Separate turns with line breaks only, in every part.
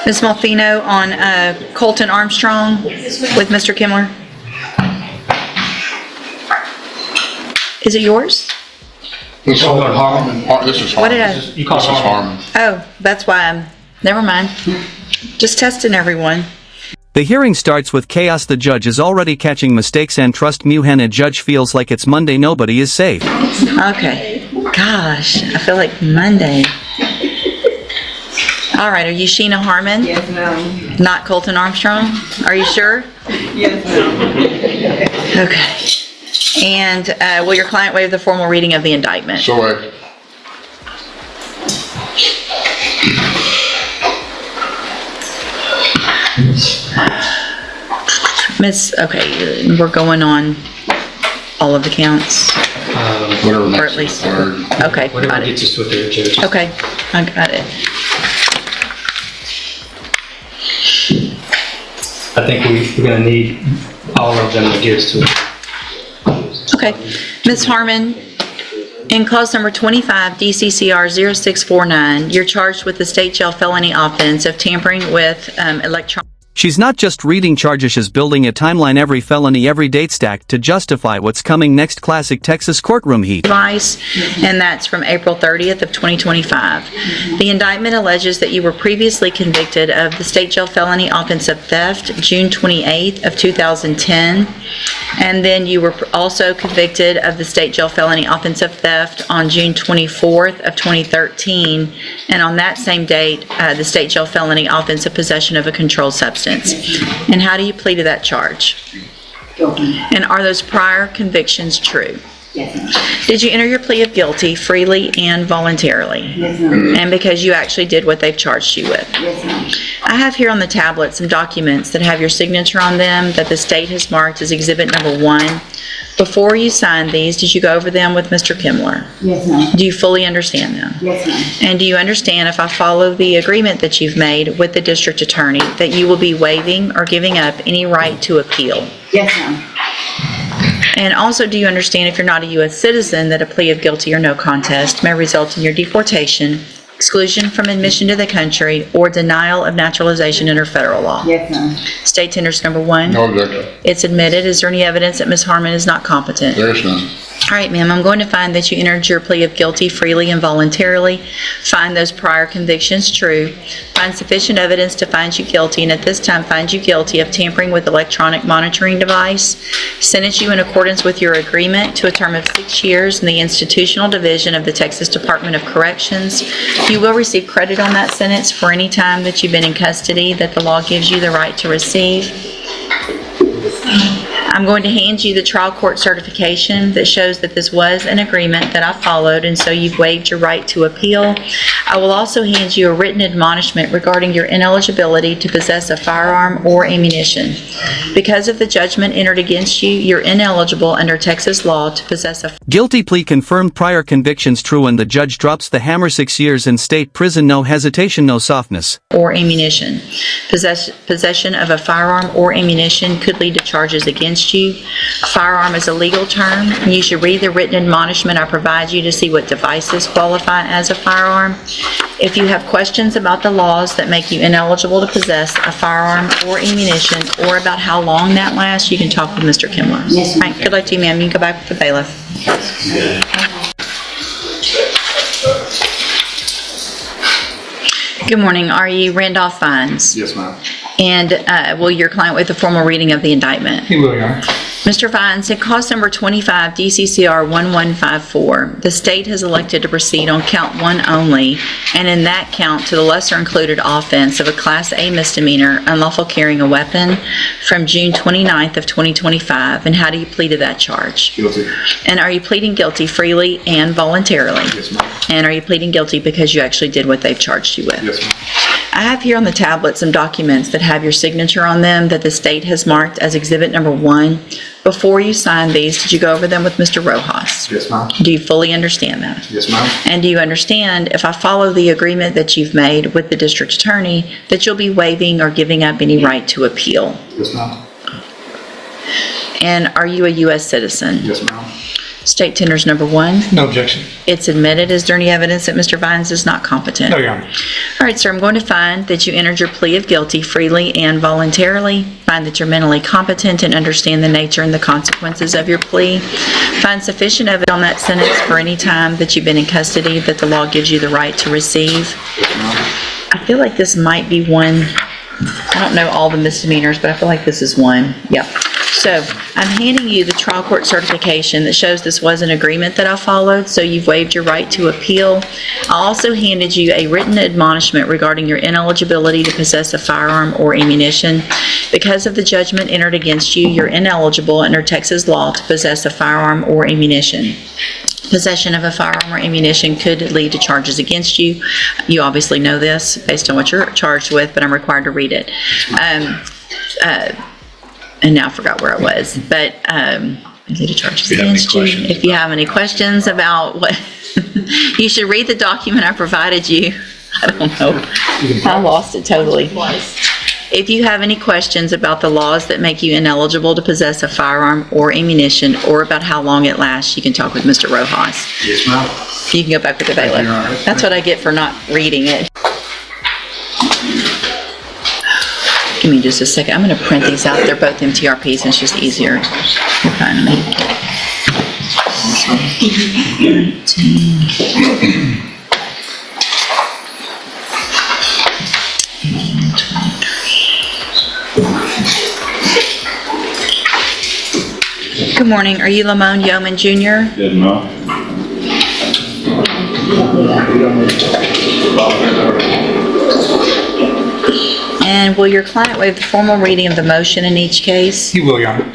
Ms. Malfino on Colton Armstrong with Mr. Kimler. Is it yours?
This is Harmon. This is
What did
Harmon.
I?
You call
This is
Harmon.
Harmon.
Oh, that's why I'm. Never mind. Just testing everyone.
The hearing starts with chaos. The judge is already catching mistakes, and trust me, when a judge feels like it's Monday, nobody is safe.
Okay. Gosh, I feel like Monday. All right, are you Sheena Harmon?
Yes, ma'am.
Not Colton Armstrong? Are you sure?
Yes, ma'am.
Okay. And will your client waive the formal reading of the indictment?
So waived.
Okay, we're going on all of the counts.
Whatever
Or
makes
at
it
least-
third.
Okay,
Whatever
got it.
gets us with the judge.
Okay, I got it.
I think we're gonna need all of them to give us to it.
Okay. Ms. Harmon, in clause number 25, DCCR 0649, you're charged with the state jail felony offense of tampering with electronic
She's not just reading charges, she's building a timeline, every felony, every date stacked to justify what's coming next. Classic Texas courtroom heat.
device, and that's from April 30th of 2025. The indictment alleges that you were previously convicted of the state jail felony offense of theft June 28th of 2010, and then you were also convicted of the state jail felony offense of theft on June 24th of 2013, and on that same date, the state jail felony offense of possession of a controlled substance. And how do you plead to that charge?
Guilty.
And are those prior convictions true?
Yes, ma'am.
Did you enter your plea of guilty freely and voluntarily?
Yes, ma'am.
And because you actually did what they've charged you with?
Yes, ma'am.
I have here on the tablet some documents that have your signature on them that the state has marked as exhibit number 1. Before you signed these, did you go over them with Mr. Kimler?
Yes, ma'am.
Do you fully understand them?
Yes, ma'am.
And do you understand, if I follow the agreement that you've made with the district attorney, that you will be waiving or giving up any right to appeal?
Yes, ma'am.
And also, do you understand, if you're not a U.S. citizen, that a plea of guilty or no contest may result in your deportation, exclusion from admission to the country, or denial of naturalization under federal law?
Yes, ma'am.
State tenders number 1.
No objection.
It's admitted. Is there any evidence that Ms. Harmon is not competent?
There is none.
All right, ma'am, I'm going to find that you entered your plea of guilty freely and voluntarily, find those prior convictions true, find sufficient evidence to find you guilty, and at this time find you guilty of tampering with electronic monitoring device, sentence you in accordance with your agreement to a term of 6 years in the institutional division of the Texas Department of Corrections. You will receive credit on that sentence for any time that you've been in custody that the law gives you the right to receive. I'm going to hand you the trial court certification that shows that this was an agreement that I followed, and so you've waived your right to appeal. I will also hand you a written admonishment regarding your ineligibility to possess a firearm or ammunition. Because of the judgment entered against you, you're ineligible under Texas law to possess a
Guilty plea confirmed, prior convictions true, and the judge drops the hammer. 6 years in state prison, no hesitation, no softness.
or ammunition. Possession of a firearm or ammunition could lead to charges against you. Firearm is a legal term. You should read the written admonishment I provide you to see what devices qualify as a firearm. If you have questions about the laws that make you ineligible to possess a firearm or ammunition, or about how long that lasts, you can talk with Mr. Kimler.
Yes,
All
ma'am.
right, good luck to you, ma'am. You can go back with the bailiff. Good morning. Are you Randolph Fines?
Yes, ma'am.
And will your client waive the formal reading of the indictment?
He will, Your Honor.
Mr. Fines, in clause number 25, DCCR 1154, the state has elected to proceed on count 1 only, and in that count to the lesser included offense of a Class A misdemeanor, unlawful carrying a weapon, from June 29th of 2025. And how do you plead to that charge?
Guilty.
And are you pleading guilty freely and voluntarily?
Yes, ma'am.
And are you pleading guilty because you actually did what they've charged you with?
Yes, ma'am.
I have here on the tablet some documents that have your signature on them that the state has marked as exhibit number 1. Before you signed these, did you go over them with Mr. Rojas?
Yes, ma'am.
Do you fully understand that?
Yes, ma'am.
And do you understand, if I follow the agreement that you've made with the district attorney, that you'll be waiving or giving up any right to appeal?
Yes, ma'am.
And are you a U.S. citizen?
Yes, ma'am.
State tenders number 1.
No objection.
It's admitted. Is there any evidence that Mr. Vines is not competent?
No, Your Honor.
All right, sir, I'm going to find that you entered your plea of guilty freely and voluntarily. Find that you're mentally competent and understand the nature and the consequences of your plea. Find sufficient evidence on that sentence for any time that you've been in custody that the law gives you the right to receive. I feel like this might be one. I don't know all the misdemeanors, but I feel like this is one. Yep. So I'm handing you the trial court certification that shows this was an agreement that I followed, so you've waived your right to appeal. I also handed you a written admonishment regarding your ineligibility to possess a firearm or ammunition. Because of the judgment entered against you, you're ineligible under Texas law to possess a firearm or ammunition. Possession of a firearm or ammunition could lead to charges against you. You obviously know this based on what you're charged with, but I'm required to read it. And now I forgot where I was, but lead to charges against you. If you have any questions about what, you should read the document I provided you. I don't know. I lost it totally. If you have any questions about the laws that make you ineligible to possess a firearm or ammunition, or about how long it lasts, you can talk with Mr. Rojas.
Yes, ma'am.
You can go back with the bailiff.
Your Honor.
That's what I get for not reading it. Give me just a second. I'm going to print these out. They're both MTRPs, and it's just easier to find me. Good morning. Are you Lamone Yeoman Jr.?
Yes, ma'am.
And will your client waive the formal reading of the motion in each case?
He will, Your Honor.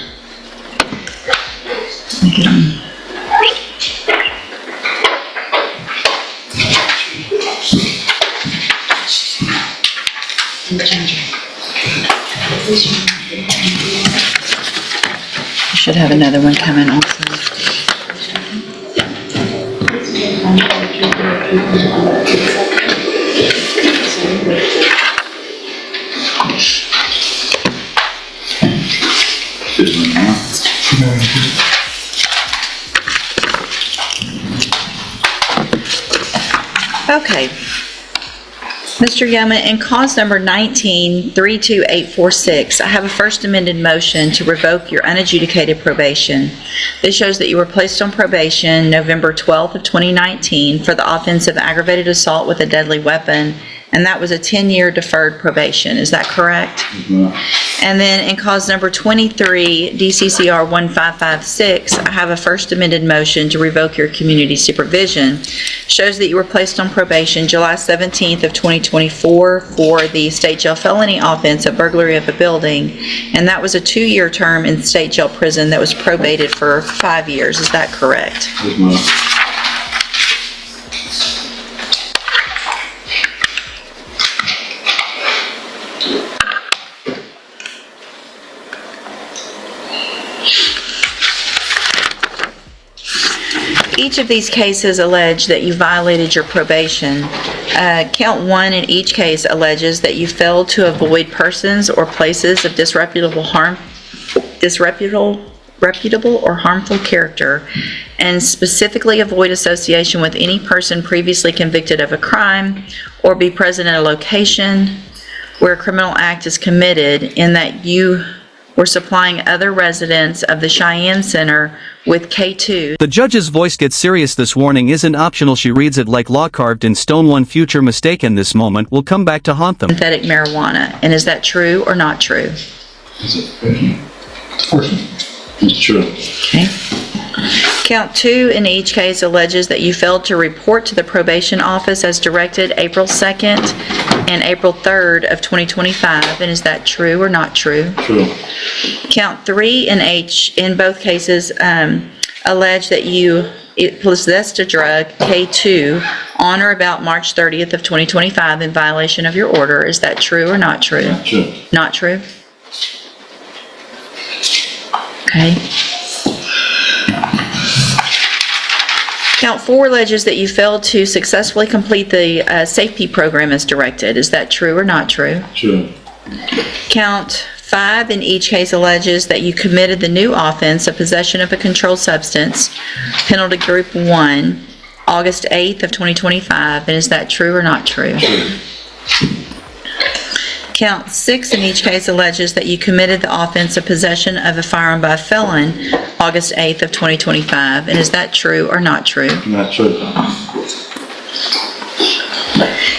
Should have another one coming also. Okay. Mr. Yeoman, in cause number 19-32846, I have a first amended motion to revoke your unadjudicated probation. This shows that you were placed on probation November 12th of 2019 for the offense of aggravated assault with a deadly weapon, and that was a 10-year deferred probation. Is that correct? And then in cause number 23, DCCR 1556, I have a first amended motion to revoke your community supervision. Shows that you were placed on probation July 17th of 2024 for the state jail felony offense of burglary of a building, and that was a 2-year term in state jail prison that was probated for 5 years. Is that correct?
Yes, ma'am.
Each of these cases allege that you violated your probation. Count 1 in each case alleges that you failed to avoid persons or places of disreputable or harmful character, and specifically avoid association with any person previously convicted of a crime, or be present at a location where a criminal act is committed, in that you were supplying other residents of the Cheyenne Center with K2.
The judge's voice gets serious. This warning isn't optional. She reads it like law carved in stone. One future mistake in this moment will come back to haunt them.
Synthetic marijuana. And is that true or not true?
It's true.
Okay. Count 2 in each case alleges that you failed to report to the probation office as directed April 2nd and April 3rd of 2025. And is that true or not true?
True.
Count 3 in both cases allege that you possessed a drug, K2, on or about March 30th of 2025 in violation of your order. Is that true or not true?
True.
Not true? Okay. Count 4 alleges that you failed to successfully complete the safety program as directed. Is that true or not true?
True.
Count 5 in each case alleges that you committed the new offense of possession of a controlled substance, penalty group 1, August 8th of 2025, and is that true or not true? Count 6 in each case alleges that you committed the offense of possession of a firearm by a felon, August 8th of 2025, and is that true or not true?
Not true.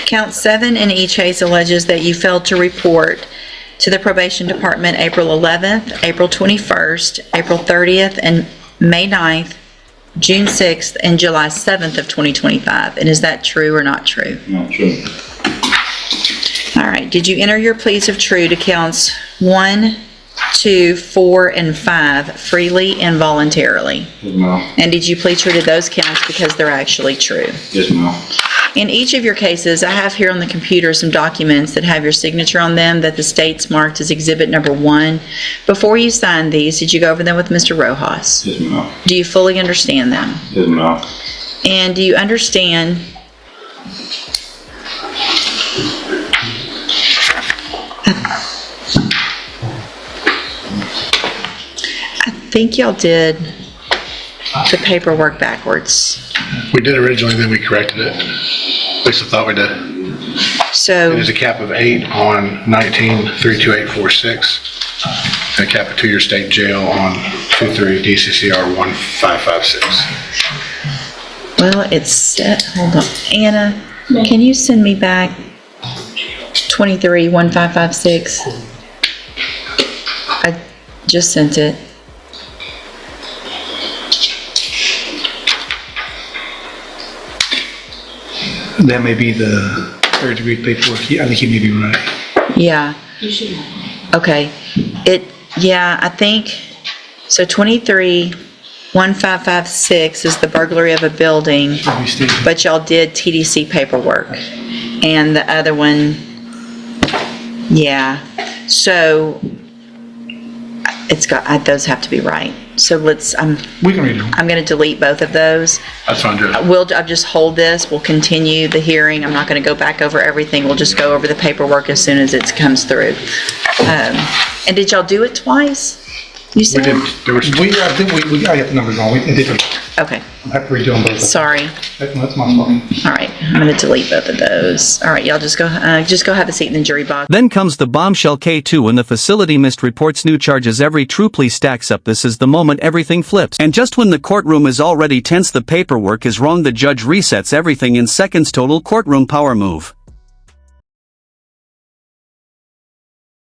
Count 7 in each case alleges that you failed to report to the probation department April 11th, April 21st, April 30th, and May 9th, June 6th, and July 7th of 2025. And is that true or not true?
Not true.
All right. Did you enter your pleas of true to counts 1, 2, 4, and 5 freely and voluntarily?
Yes, ma'am.
And did you plead true to those counts because they're actually true?
Yes, ma'am.
In each of your cases, I have here on the computer some documents that have your signature on them that the state's marked as Exhibit Number 1. Before you signed these, did you go over them with Mr. Rojas?
Yes, ma'am.
Do you fully understand them?
Yes, ma'am.
And do you understand I think y'all did the paperwork backwards.
We did originally, then we corrected it. At least I thought we did.
So,
There's a cap of 8 on 19-32846, and a cap of 2-year state jail on 23 DCCR 1556.
well, it's set, hold on. Anna, can you send me back 23-1556? I just sent it.
That may be the third degree paperwork. I think he may be right.
Yeah. Okay. I think, so 23-1556 is the burglary of a building,
Should be stated.
but y'all did TDC paperwork. And the other one, yeah. So, it's got, those have to be right. So
We can read them.
I'm gonna delete both of those.
That's fine, Judge.
I'll just hold this, we'll continue the hearing, I'm not gonna go back over everything, we'll just go over the paperwork as soon as it comes through. And did y'all do it twice? You
We
said?
did, there was,
I think we got the numbers wrong. We did.
Okay,
I have to redo them both.
sorry.
That's my fault.
All right, I'm gonna delete both of those. All right, y'all just go have a seat in the jury box.
Then comes the bombshell K2 when the facility mist reports new charges. Every true plea stacks up. This is the moment everything flips. And just when the courtroom is already tense, the paperwork is wrong. The judge resets everything in seconds. Total courtroom power move.